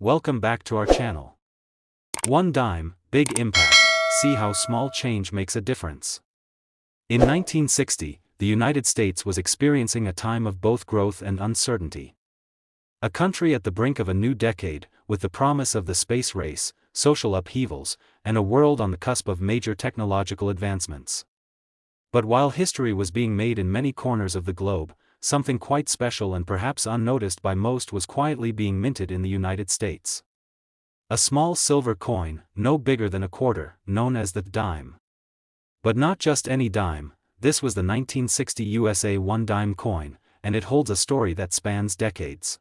Welcome back to our channel. One dime, big impact. See how small change makes a difference. In 1960, the United States was experiencing a time of both growth and uncertainty. A country at the brink of a new decade, with the promise of the space race, social upheavals, and a world on the cusp of major technological advancements. But while history was being made in many corners of the globe, something quite special and perhaps unnoticed by most was quietly being minted in the United States. A small silver coin, no bigger than a quarter, known as the dime. But not just any dime, this was the 1960 USA one-dime coin, and it holds a story that spans decades.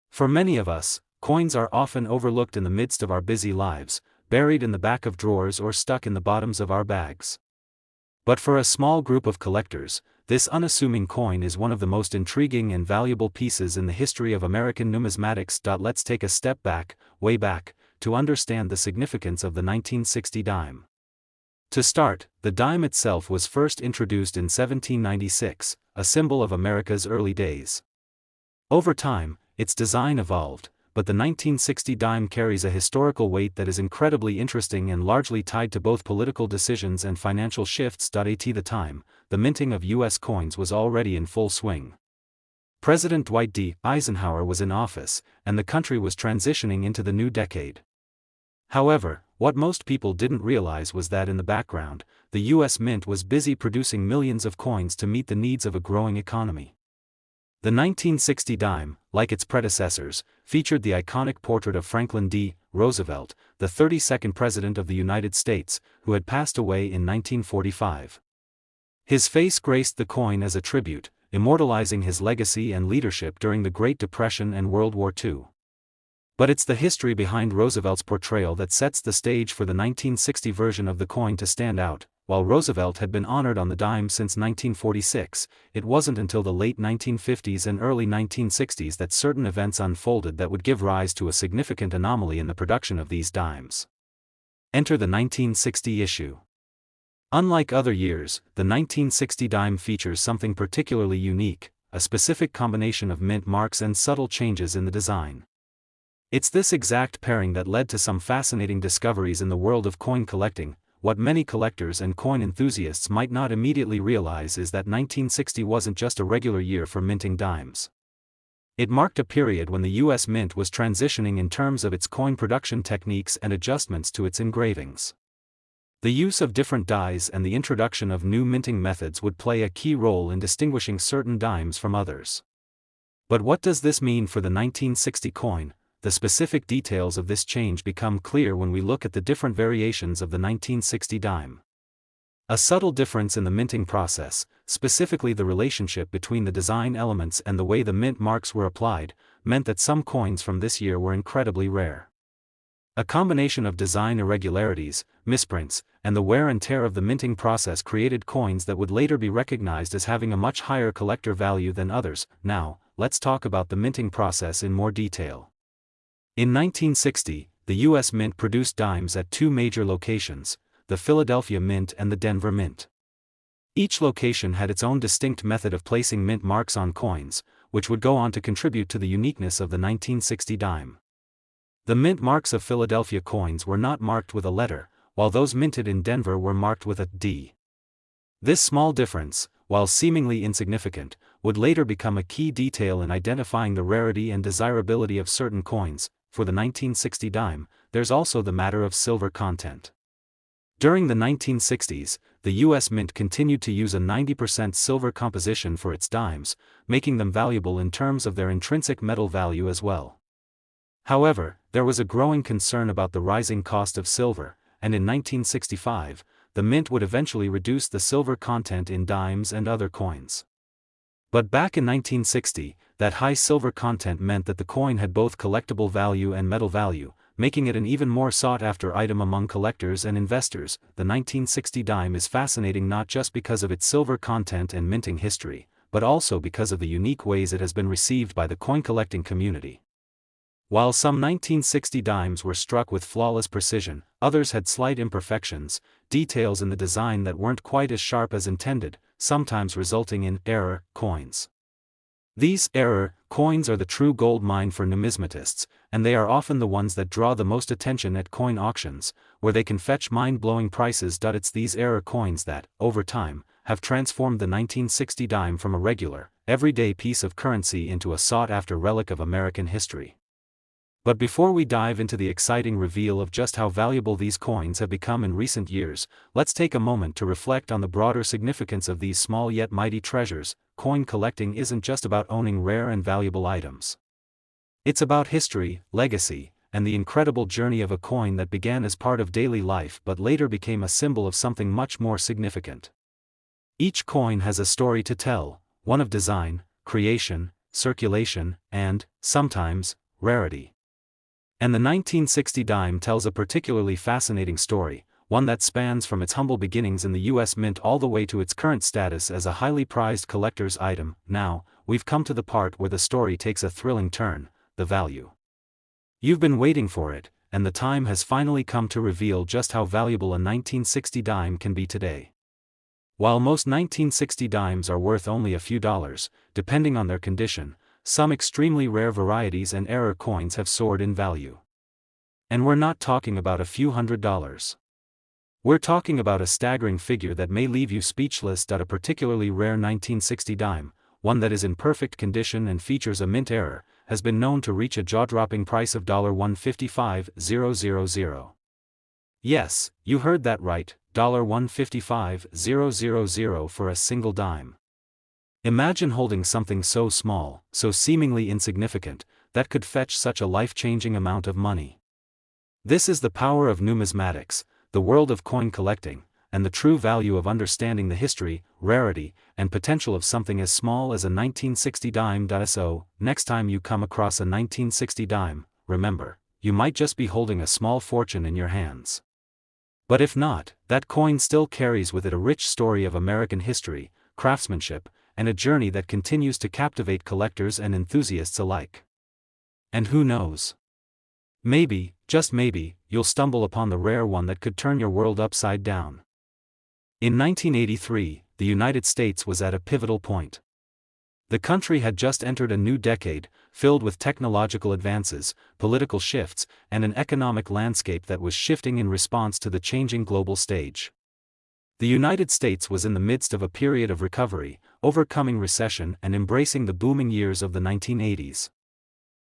For many of us, coins are often overlooked in the midst of our busy lives, buried in the back of drawers or stuck in the bottoms of our bags. But for a small group of collectors, this unassuming coin is one of the most intriguing and valuable pieces in the history of American numismatics. Let's take a step back, way back, to understand the significance of the 1960 dime. To start, the dime itself was first introduced in 1796, a symbol of America's early days. Over time, its design evolved, but the 1960 dime carries a historical weight that is incredibly interesting and largely tied to both political decisions and financial shifts. At the time, the minting of U.S. coins was already in full swing. President Dwight D. Eisenhower was in office, and the country was transitioning into the new decade. However, what most people didn't realize was that in the background, the U.S. Mint was busy producing millions of coins to meet the needs of a growing economy. The 1960 dime, like its predecessors, featured the iconic portrait of Franklin D. Roosevelt, the 32nd President of the United States, who had passed away in 1945. His face graced the coin as a tribute, immortalizing his legacy and leadership during the Great Depression and World War II. But it's the history behind Roosevelt's portrayal that sets the stage for the 1960 version of the coin to stand out. While Roosevelt had been honored on the dime since 1946, it wasn't until the late 1950s and early 1960s that certain events unfolded that would give rise to a significant anomaly in the production of these dimes. Enter the 1960 issue. Unlike other years, the 1960 dime features something particularly unique, a specific combination of mint marks and subtle changes in the design. It's this exact pairing that led to some fascinating discoveries in the world of coin collecting. What many collectors and coin enthusiasts might not immediately realize is that 1960 wasn't just a regular year for minting dimes. It marked a period when the U.S. Mint was transitioning in terms of its coin production techniques and adjustments to its engravings. The use of different dies and the introduction of new minting methods would play a key role in distinguishing certain dimes from others. But what does this mean for the 1960 coin? The specific details of this change become clear when we look at the different variations of the 1960 dime. A subtle difference in the minting process, specifically the relationship between the design elements and the way the mint marks were applied, meant that some coins from this year were incredibly rare. A combination of design irregularities, misprints, and the wear and tear of the minting process created coins that would later be recognized as having a much higher collector value than others. Now, let's talk about the minting process in more detail. In 1960, the U.S. Mint produced dimes at two major locations, the Philadelphia Mint and the Denver Mint. Each location had its own distinct method of placing mint marks on coins, which would go on to contribute to the uniqueness of the 1960 dime. The mint marks of Philadelphia coins were not marked with a letter, while those minted in Denver were marked with a D. This small difference, while seemingly insignificant, would later become a key detail in identifying the rarity and desirability of certain coins. For the 1960 dime, there's also the matter of silver content. During the 1960s, the U.S. Mint continued to use a 90% silver composition for its dimes, making them valuable in terms of their intrinsic metal value as well. However, there was a growing concern about the rising cost of silver, and in 1965, the Mint would eventually reduce the silver content in dimes and other coins. But back in 1960, that high silver content meant that the coin had both collectible value and metal value, making it an even more sought-after item among collectors and investors. The 1960 dime is fascinating not just because of its silver content and minting history, but also because of the unique ways it has been received by the coin collecting community. While some 1960 dimes were struck with flawless precision, others had slight imperfections, details in the design that weren't quite as sharp as intended, sometimes resulting in error coins. These error coins are the true gold mine for numismatists, and they are often the ones that draw the most attention at coin auctions, where they can fetch mind-blowing prices. It's these error coins that, over time, have transformed the 1960 dime from a regular, everyday piece of currency into a sought-after relic of American history. But before we dive into the exciting reveal of just how valuable these coins have become in recent years, let's take a moment to reflect on the broader significance of these small yet mighty treasures. Coin collecting isn't just about owning rare and valuable items. It's about history, legacy, and the incredible journey of a coin that began as part of daily life but later became a symbol of something much more significant. Each coin has a story to tell, one of design, creation, circulation, and, sometimes, rarity. And the 1960 dime tells a particularly fascinating story, one that spans from its humble beginnings in the U.S. Mint all the way to its current status as a highly prized collector's item. Now, we've come to the part where the story takes a thrilling turn: the value. You've been waiting for it, and the time has finally come to reveal just how valuable a 1960 dime can be today. While most 1960 dimes are worth only a few dollars, depending on their condition, some extremely rare varieties and error coins have soared in value. And we're not talking about a few $100s. We're talking about a staggering figure that may leave you speechless. A particularly rare 1960 dime, one that is in perfect condition and features a mint error, has been known to reach a jaw-dropping price of $155,000. Yes, you heard that right, $155,000 for a single dime. Imagine holding something so small, so seemingly insignificant, that could fetch such a life-changing amount of money. This is the power of numismatics, the world of coin collecting, and the true value of understanding the history, rarity, and potential of something as small as a 1960 dime. So, next time you come across a 1960 dime, remember, you might just be holding a small fortune in your hands. But if not, that coin still carries with it a rich story of American history, craftsmanship, and a journey that continues to captivate collectors and enthusiasts alike. And who knows? Maybe, just maybe, you'll stumble upon the rare one that could turn your world upside down. In 1983, the United States was at a pivotal point. The country had just entered a new decade, filled with technological advances, political shifts, and an economic landscape that was shifting in response to the changing global stage. The United States was in the midst of a period of recovery, overcoming recession and embracing the booming years of the 1980s.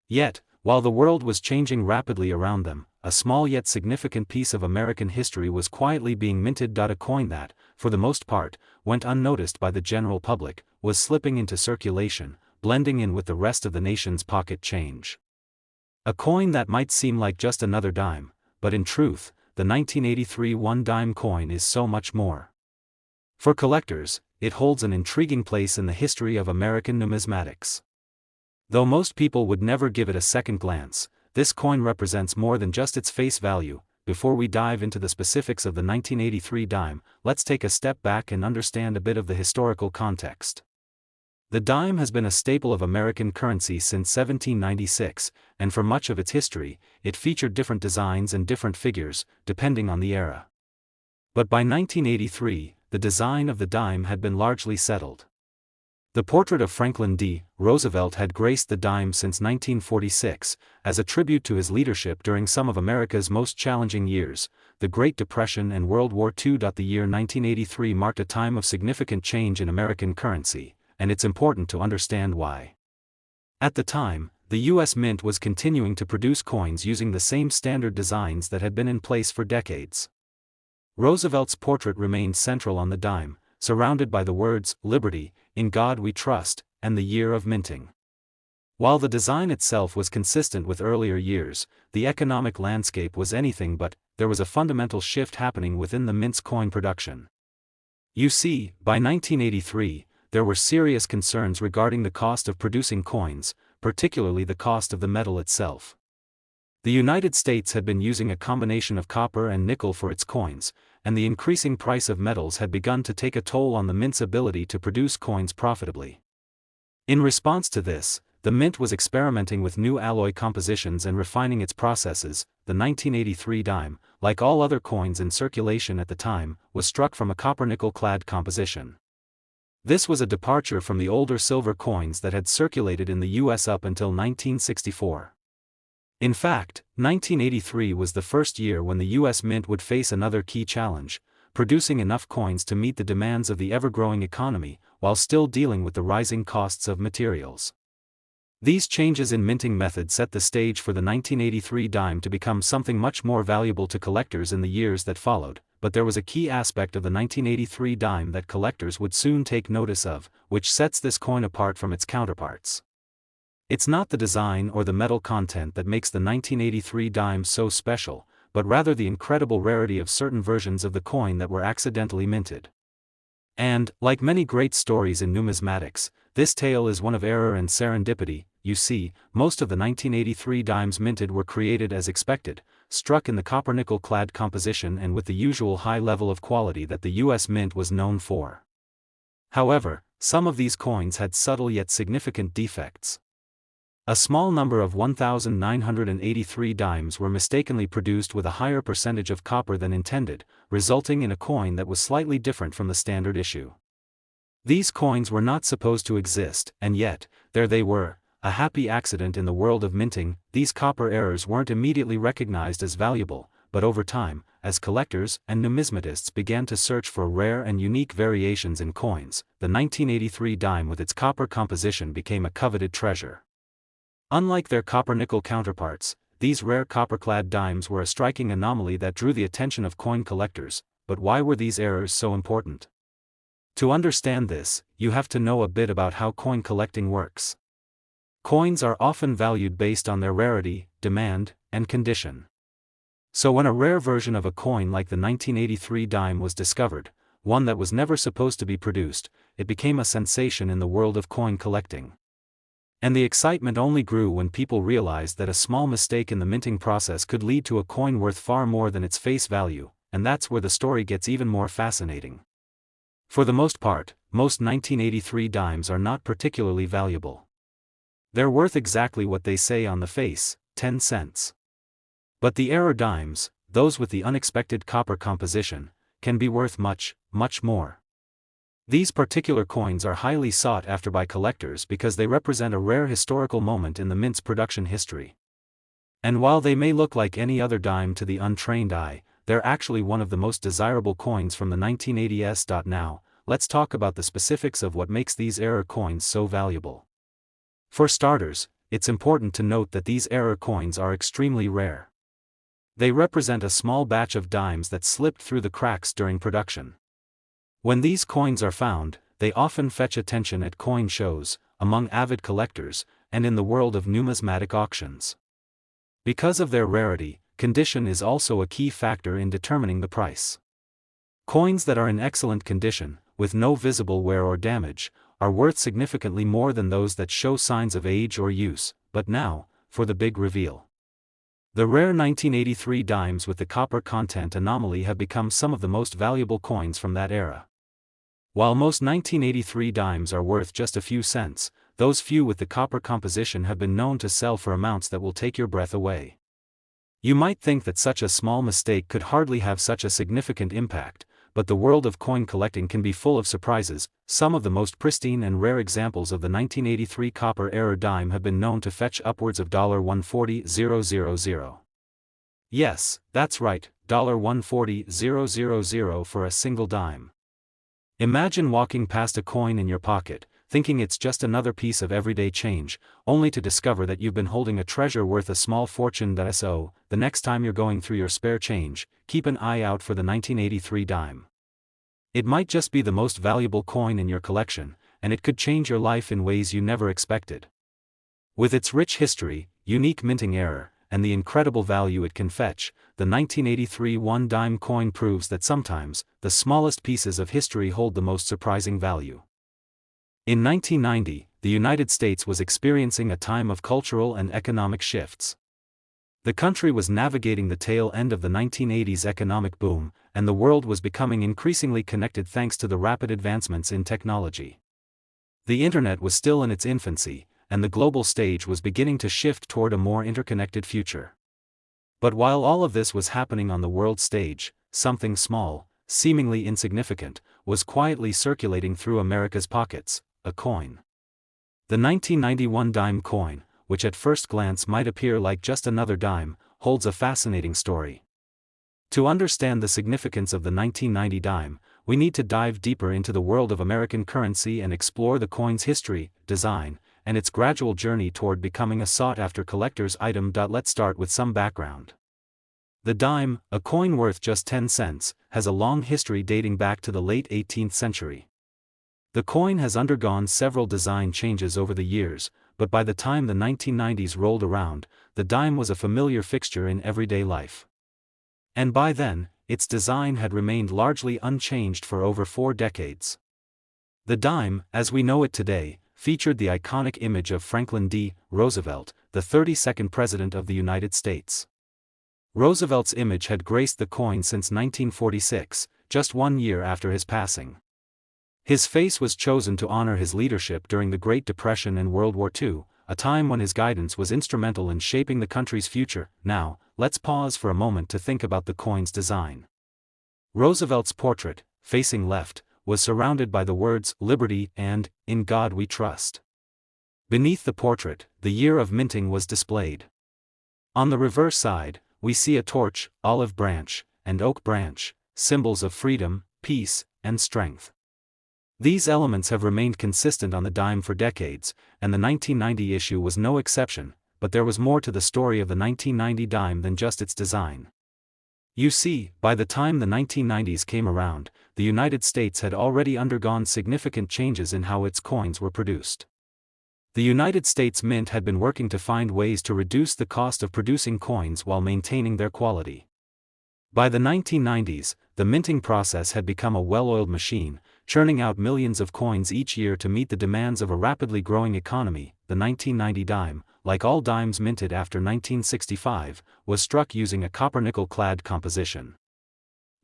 Yet, while the world was changing rapidly around them, a small yet significant piece of American history was quietly being minted. A coin that, for the most part, went unnoticed by the general public, was slipping into circulation, blending in with the rest of the nation's pocket change. A coin that might seem like just another dime, but in truth, the 1983 one-dime coin is so much more. For collectors, it holds an intriguing place in the history of American numismatics. Though most people would never give it a second glance, this coin represents more than just its face value. Before we dive into the specifics of the 1983 dime, let's take a step back and understand a bit of the historical context. The dime has been a staple of American currency since 1796, and for much of its history, it featured different designs and different figures, depending on the era. But by 1983, the design of the dime had been largely settled. The portrait of Franklin D. Roosevelt had graced the dime since 1946, as a tribute to his leadership during some of America's most challenging years, the Great Depression and World War II. The year 1983 marked a time of significant change in American currency, and it's important to understand why. At the time, the U.S. Mint was continuing to produce coins using the same standard designs that had been in place for decades. Roosevelt's portrait remained central on the dime, surrounded by the words, "Liberty, in God we trust," and the year of minting. While the design itself was consistent with earlier years, the economic landscape was anything but. There was a fundamental shift happening within the mint's coin production. You see, by 1983, there were serious concerns regarding the cost of producing coins, particularly the cost of the metal itself. The United States had been using a combination of copper and nickel for its coins, and the increasing price of metals had begun to take a toll on the mint's ability to produce coins profitably. In response to this, the mint was experimenting with new alloy compositions and refining its processes. The 1983 dime, like all other coins in circulation at the time, was struck from a copper-nickel-clad composition. This was a departure from the older silver coins that had circulated in the US up until 1964. In fact, 1983 was the first year when the US Mint would face another key challenge: producing enough coins to meet the demands of the ever-growing economy, while still dealing with the rising costs of materials. These changes in minting method set the stage for the 1983 dime to become something much more valuable to collectors in the years that followed, but there was a key aspect of the 1983 dime that collectors would soon take notice of, which sets this coin apart from its counterparts. It's not the design or the metal content that makes the 1983 dime so special, but rather the incredible rarity of certain versions of the coin that were accidentally minted. And, like many great stories in numismatics, this tale is one of error and serendipity. You see, most of the 1983 dimes minted were created as expected, struck in the copper-nickel clad composition and with the usual high level of quality that the US Mint was known for. However, some of these coins had subtle yet significant defects. A small number of 1,983 dimes were mistakenly produced with a higher percentage of copper than intended, resulting in a coin that was slightly different from the standard issue. These coins were not supposed to exist, and yet, there they were, a happy accident in the world of minting. These copper errors weren't immediately recognized as valuable, but over time, as collectors and numismatists began to search for rare and unique variations in coins, the 1983 dime with its copper composition became a coveted treasure. Unlike their copper-nickel counterparts, these rare copper-clad dimes were a striking anomaly that drew the attention of coin collectors. But why were these errors so important? To understand this, you have to know a bit about how coin collecting works. Coins are often valued based on their rarity, demand, and condition. So when a rare version of a coin like the 1983 dime was discovered, one that was never supposed to be produced, it became a sensation in the world of coin collecting. And the excitement only grew when people realized that a small mistake in the minting process could lead to a coin worth far more than its face value, and that's where the story gets even more fascinating. For the most part, most 1983 dimes are not particularly valuable. They're worth exactly what they say on the face, 10 cents. But the error dimes, those with the unexpected copper composition, can be worth much, much more. These particular coins are highly sought after by collectors because they represent a rare historical moment in the mint's production history. And while they may look like any other dime to the untrained eye, they're actually one of the most desirable coins from the 1980s. Now, let's talk about the specifics of what makes these error coins so valuable. For starters, it's important to note that these error coins are extremely rare. They represent a small batch of dimes that slipped through the cracks during production. When these coins are found, they often fetch attention at coin shows, among avid collectors, and in the world of numismatic auctions. Because of their rarity, condition is also a key factor in determining the price. Coins that are in excellent condition, with no visible wear or damage, are worth significantly more than those that show signs of age or use. But now, for the big reveal. The rare 1983 dimes with the copper content anomaly have become some of the most valuable coins from that era. While most 1983 dimes are worth just a few cents, those few with the copper composition have been known to sell for amounts that will take your breath away. You might think that such a small mistake could hardly have such a significant impact, but the world of coin collecting can be full of surprises. Some of the most pristine and rare examples of the 1983 copper error dime have been known to fetch upwards of $140,000. Yes, that's right, $140,000 for a single dime. Imagine walking past a coin in your pocket, thinking it's just another piece of everyday change, only to discover that you've been holding a treasure worth a small fortune. So, the next time you're going through your spare change, keep an eye out for the 1983 dime. It might just be the most valuable coin in your collection, and it could change your life in ways you never expected. With its rich history, unique minting error, and the incredible value it can fetch, the 1983 one-dime coin proves that sometimes, the smallest pieces of history hold the most surprising value. In 1990, the United States was experiencing a time of cultural and economic shifts. The country was navigating the tail end of the 1980s economic boom, and the world was becoming increasingly connected thanks to the rapid advancements in technology. The internet was still in its infancy, and the global stage was beginning to shift toward a more interconnected future. But while all of this was happening on the world stage, something small, seemingly insignificant, was quietly circulating through America's pockets: a coin. The 1991 dime coin, which at first glance might appear like just another dime, holds a fascinating story. To understand the significance of the 1990 dime, we need to dive deeper into the world of American currency and explore the coin's history, design, and its gradual journey toward becoming a sought-after collector's item. Let's start with some background. The dime, a coin worth just 10 cents, has a long history dating back to the late 18th century. The coin has undergone several design changes over the years, but by the time the 1990s rolled around, the dime was a familiar fixture in everyday life. And by then, its design had remained largely unchanged for over 4 decades. The dime, as we know it today, featured the iconic image of Franklin D. Roosevelt, the 32nd President of the United States. Roosevelt's image had graced the coin since 1946, just 1 year after his passing. His face was chosen to honor his leadership during the Great Depression and World War II, a time when his guidance was instrumental in shaping the country's future. Now, let's pause for a moment to think about the coin's design. Roosevelt's portrait, facing left, was surrounded by the words "Liberty" and "In God We Trust." Beneath the portrait, the year of minting was displayed. On the reverse side, we see a torch, olive branch, and oak branch, symbols of freedom, peace, and strength. These elements have remained consistent on the dime for decades, and the 1990 issue was no exception, but there was more to the story of the 1990 dime than just its design. You see, by the time the 1990s came around, the United States had already undergone significant changes in how its coins were produced. The United States Mint had been working to find ways to reduce the cost of producing coins while maintaining their quality. By the 1990s, the minting process had become a well-oiled machine, churning out millions of coins each year to meet the demands of a rapidly growing economy. The 1990 dime, like all dimes minted after 1965, was struck using a copper-nickel-clad composition.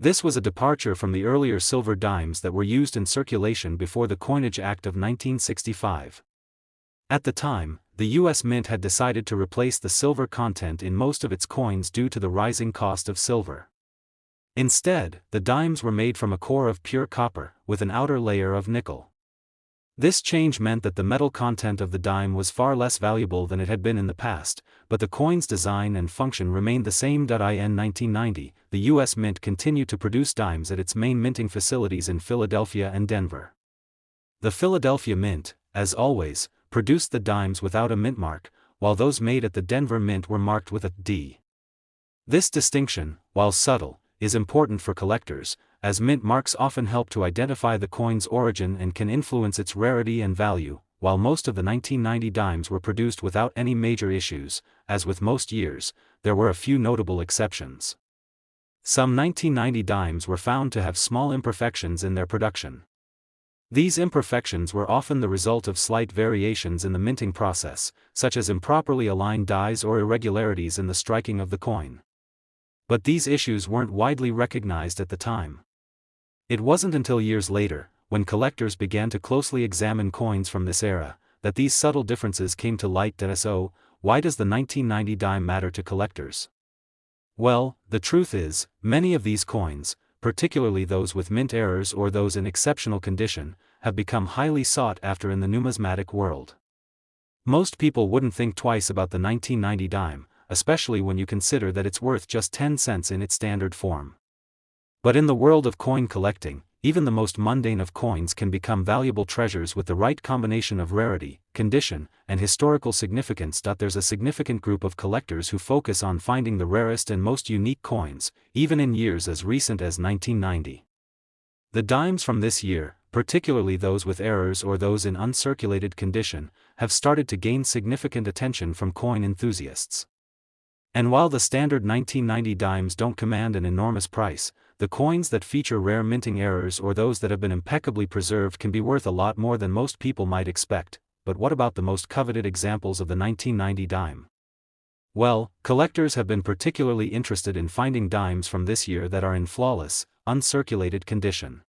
This was a departure from the earlier silver dimes that were used in circulation before the Coinage Act of 1965. At the time, the U.S. Mint had decided to replace the silver content in most of its coins due to the rising cost of silver. Instead, the dimes were made from a core of pure copper, with an outer layer of nickel. This change meant that the metal content of the dime was far less valuable than it had been in the past, but the coin's design and function remained the same. In 1990, the U.S. Mint continued to produce dimes at its main minting facilities in Philadelphia and Denver. The Philadelphia Mint, as always, produced the dimes without a mint mark, while those made at the Denver Mint were marked with a D. This distinction, while subtle, is important for collectors, as mint marks often help to identify the coin's origin and can influence its rarity and value. While most of the 1990 dimes were produced without any major issues, as with most years, there were a few notable exceptions. Some 1990 dimes were found to have small imperfections in their production. These imperfections were often the result of slight variations in the minting process, such as improperly aligned dies or irregularities in the striking of the coin. But these issues weren't widely recognized at the time. It wasn't until years later, when collectors began to closely examine coins from this era, that these subtle differences came to light. So, why does the 1990 dime matter to collectors? Well, the truth is, many of these coins, particularly those with mint errors or those in exceptional condition, have become highly sought after in the numismatic world. Most people wouldn't think twice about the 1990 dime, especially when you consider that it's worth just 10 cents in its standard form. But in the world of coin collecting, even the most mundane of coins can become valuable treasures with the right combination of rarity, condition, and historical significance. There's a significant group of collectors who focus on finding the rarest and most unique coins, even in years as recent as 1990. The dimes from this year, particularly those with errors or those in uncirculated condition, have started to gain significant attention from coin enthusiasts. And while the standard 1990 dimes don't command an enormous price, the coins that feature rare minting errors or those that have been impeccably preserved can be worth a lot more than most people might expect. But what about the most coveted examples of the 1990 dime? Well, collectors have been particularly interested in finding dimes from this year that are in flawless, uncirculated condition.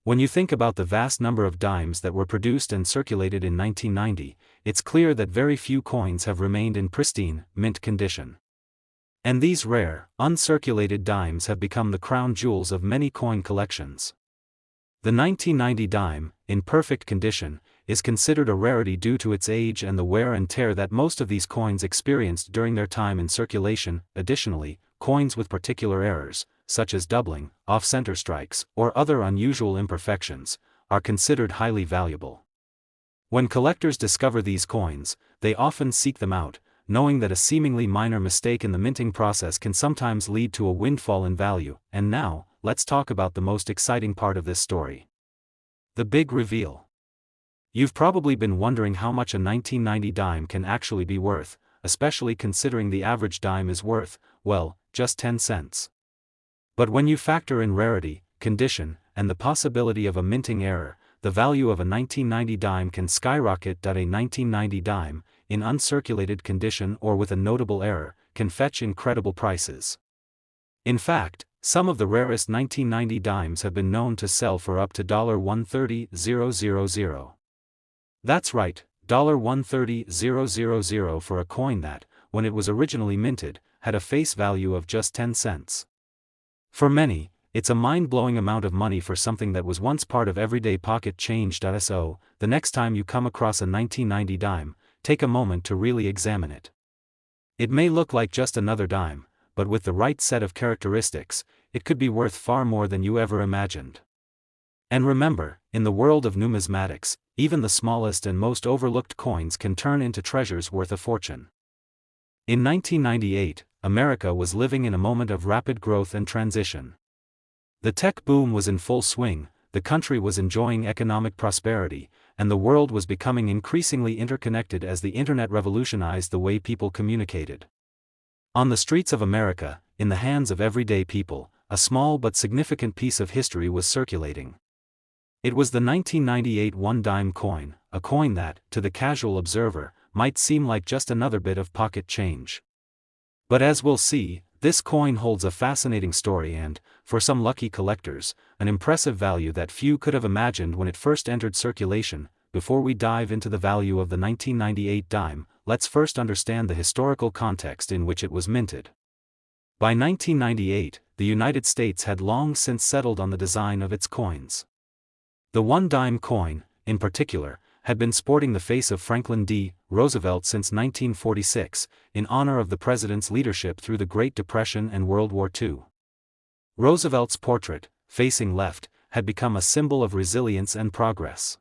When you think about the vast number of dimes that were produced and circulated in 1990, it's clear that very few coins have remained in pristine, mint condition. And these rare, uncirculated dimes have become the crown jewels of many coin collections. The 1990 dime, in perfect condition, is considered a rarity due to its age and the wear and tear that most of these coins experienced during their time in circulation. Additionally, coins with particular errors, such as doubling, off-center strikes, or other unusual imperfections, are considered highly valuable. When collectors discover these coins, they often seek them out, knowing that a seemingly minor mistake in the minting process can sometimes lead to a windfall in value. And now, let's talk about the most exciting part of this story. The big reveal. You've probably been wondering how much a 1990 dime can actually be worth, especially considering the average dime is worth, well, just 10 cents. But when you factor in rarity, condition, and the possibility of a minting error, the value of a 1990 dime can skyrocket. A 1990 dime, in uncirculated condition or with a notable error, can fetch incredible prices. In fact, some of the rarest 1990 dimes have been known to sell for up to $130,000. That's right, $130,000 for a coin that, when it was originally minted, had a face value of just 10 cents. For many, it's a mind-blowing amount of money for something that was once part of everyday pocket change. So, the next time you come across a 1990 dime, take a moment to really examine it. It may look like just another dime, but with the right set of characteristics, it could be worth far more than you ever imagined. And remember, in the world of numismatics, even the smallest and most overlooked coins can turn into treasures worth a fortune. In 1998, America was living in a moment of rapid growth and transition. The tech boom was in full swing, the country was enjoying economic prosperity, and the world was becoming increasingly interconnected as the internet revolutionized the way people communicated. On the streets of America, in the hands of everyday people, a small but significant piece of history was circulating. It was the 1998 one-dime coin, a coin that, to the casual observer, might seem like just another bit of pocket change. But as we'll see, this coin holds a fascinating story and, for some lucky collectors, an impressive value that few could have imagined when it first entered circulation. Before we dive into the value of the 1998 dime, let's first understand the historical context in which it was minted. By 1998, the United States had long since settled on the design of its coins. The one-dime coin, in particular, had been sporting the face of Franklin D. Roosevelt since 1946, in honor of the president's leadership through the Great Depression and World War II. Roosevelt's portrait, facing left, had become a symbol of resilience and progress.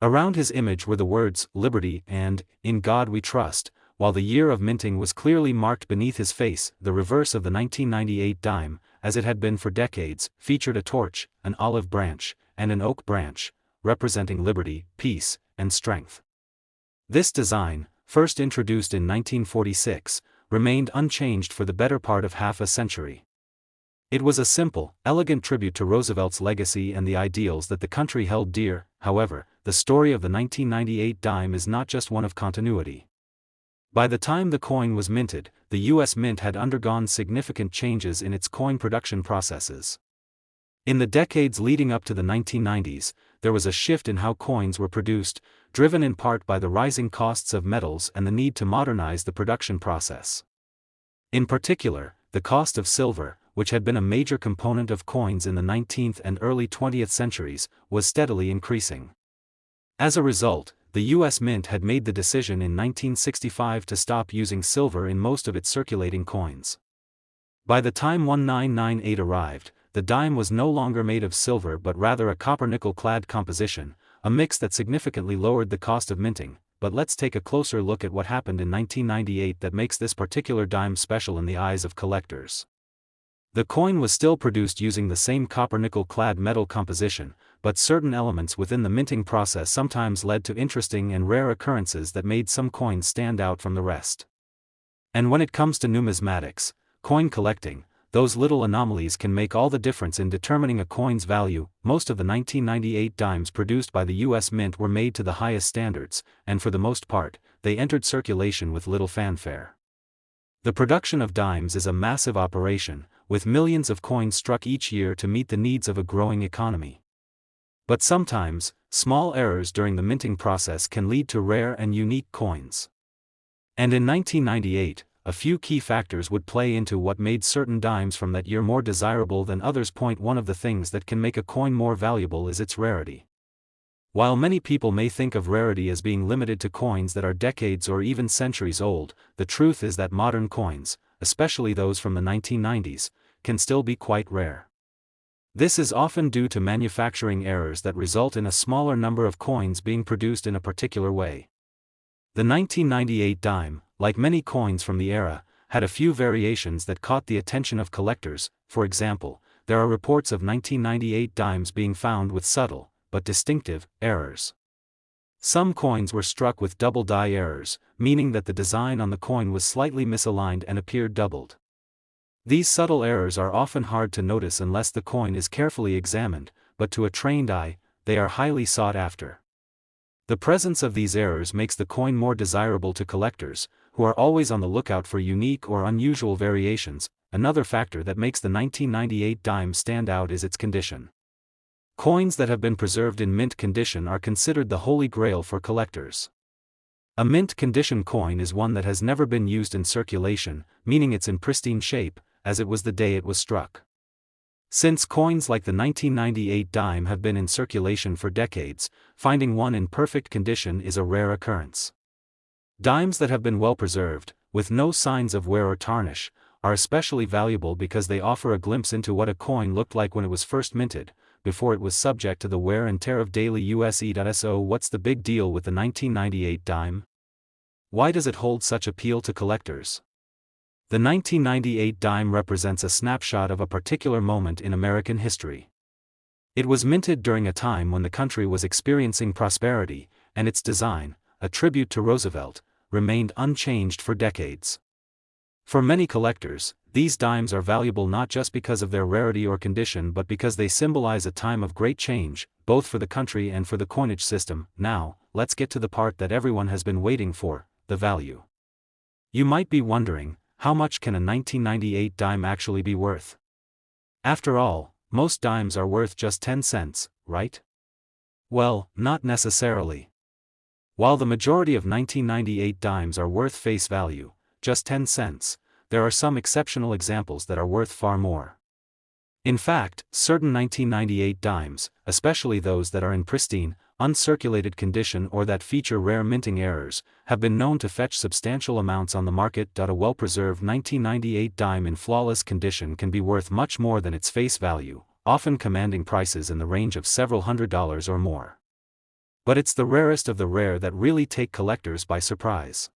Around his image were the words, "Liberty" and "In God We Trust," while the year of minting was clearly marked beneath his face. The reverse of the 1998 dime, as it had been for decades, featured a torch, an olive branch, and an oak branch, representing liberty, peace, and strength. This design, first introduced in 1946, remained unchanged for the better part of half a century. It was a simple, elegant tribute to Roosevelt's legacy and the ideals that the country held dear. However, the story of the 1998 dime is not just one of continuity. By the time the coin was minted, the U.S. Mint had undergone significant changes in its coin production processes. In the decades leading up to the 1990s, there was a shift in how coins were produced, driven in part by the rising costs of metals and the need to modernize the production process. In particular, the cost of silver, which had been a major component of coins in the 19th and early 20th centuries, was steadily increasing. As a result, the U.S. Mint had made the decision in 1965 to stop using silver in most of its circulating coins. By the time 1998 arrived, the dime was no longer made of silver but rather a copper-nickel clad composition, a mix that significantly lowered the cost of minting. But let's take a closer look at what happened in 1998 that makes this particular dime special in the eyes of collectors. The coin was still produced using the same copper-nickel clad metal composition, but certain elements within the minting process sometimes led to interesting and rare occurrences that made some coins stand out from the rest. And when it comes to numismatics, coin collecting, those little anomalies can make all the difference in determining a coin's value. Most of the 1998 dimes produced by the U.S. Mint were made to the highest standards, and for the most part, they entered circulation with little fanfare. The production of dimes is a massive operation, with millions of coins struck each year to meet the needs of a growing economy. But sometimes, small errors during the minting process can lead to rare and unique coins. And in 1998, a few key factors would play into what made certain dimes from that year more desirable than others. Point 1. Of the things that can make a coin more valuable is its rarity. While many people may think of rarity as being limited to coins that are decades or even centuries old, the truth is that modern coins, especially those from the 1990s, can still be quite rare. This is often due to manufacturing errors that result in a smaller number of coins being produced in a particular way. The 1998 dime, like many coins from the era, had a few variations that caught the attention of collectors. For example, there are reports of 1998 dimes being found with subtle, but distinctive, errors. Some coins were struck with double die errors, meaning that the design on the coin was slightly misaligned and appeared doubled. These subtle errors are often hard to notice unless the coin is carefully examined, but to a trained eye, they are highly sought after. The presence of these errors makes the coin more desirable to collectors, who are always on the lookout for unique or unusual variations. Another factor that makes the 1998 dime stand out is its condition. Coins that have been preserved in mint condition are considered the holy grail for collectors. A mint condition coin is one that has never been used in circulation, meaning it's in pristine shape, as it was the day it was struck. Since coins like the 1998 dime have been in circulation for decades, finding one in perfect condition is a rare occurrence. Dimes that have been well preserved, with no signs of wear or tarnish, are especially valuable because they offer a glimpse into what a coin looked like when it was first minted, before it was subject to the wear and tear of daily use. So what's the big deal with the 1998 dime? Why does it hold such appeal to collectors? The 1998 dime represents a snapshot of a particular moment in American history. It was minted during a time when the country was experiencing prosperity, and its design, a tribute to Roosevelt, remained unchanged for decades. For many collectors, these dimes are valuable not just because of their rarity or condition but because they symbolize a time of great change, both for the country and for the coinage system. Now, let's get to the part that everyone has been waiting for, the value. You might be wondering, how much can a 1998 dime actually be worth? After all, most dimes are worth just 10 cents, right? Well, not necessarily. While the majority of 1998 dimes are worth face value, just 10 cents, there are some exceptional examples that are worth far more. In fact, certain 1998 dimes, especially those that are in pristine, uncirculated condition or that feature rare minting errors, have been known to fetch substantial amounts on the market. A well-preserved 1998 dime in flawless condition can be worth much more than its face value, often commanding prices in the range of several $100s or more. But it's the rarest of the rare that really take collectors by surprise.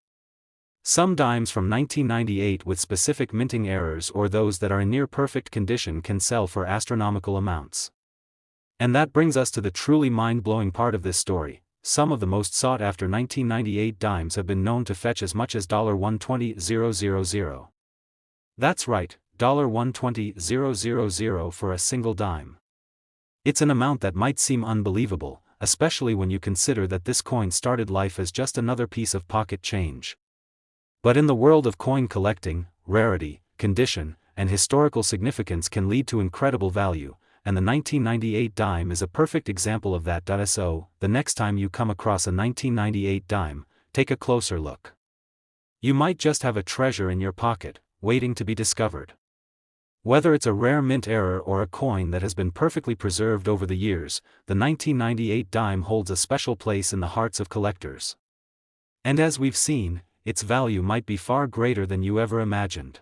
Some dimes from 1998 with specific minting errors or those that are in near-perfect condition can sell for astronomical amounts. And that brings us to the truly mind-blowing part of this story. Some of the most sought-after 1998 dimes have been known to fetch as much as $120,000. That's right, $120,000 for a single dime. It's an amount that might seem unbelievable, especially when you consider that this coin started life as just another piece of pocket change. But in the world of coin collecting, rarity, condition, and historical significance can lead to incredible value, and the 1998 dime is a perfect example of that. So, the next time you come across a 1998 dime, take a closer look. You might just have a treasure in your pocket, waiting to be discovered. Whether it's a rare mint error or a coin that has been perfectly preserved over the years, the 1998 dime holds a special place in the hearts of collectors. And as we've seen, its value might be far greater than you ever imagined.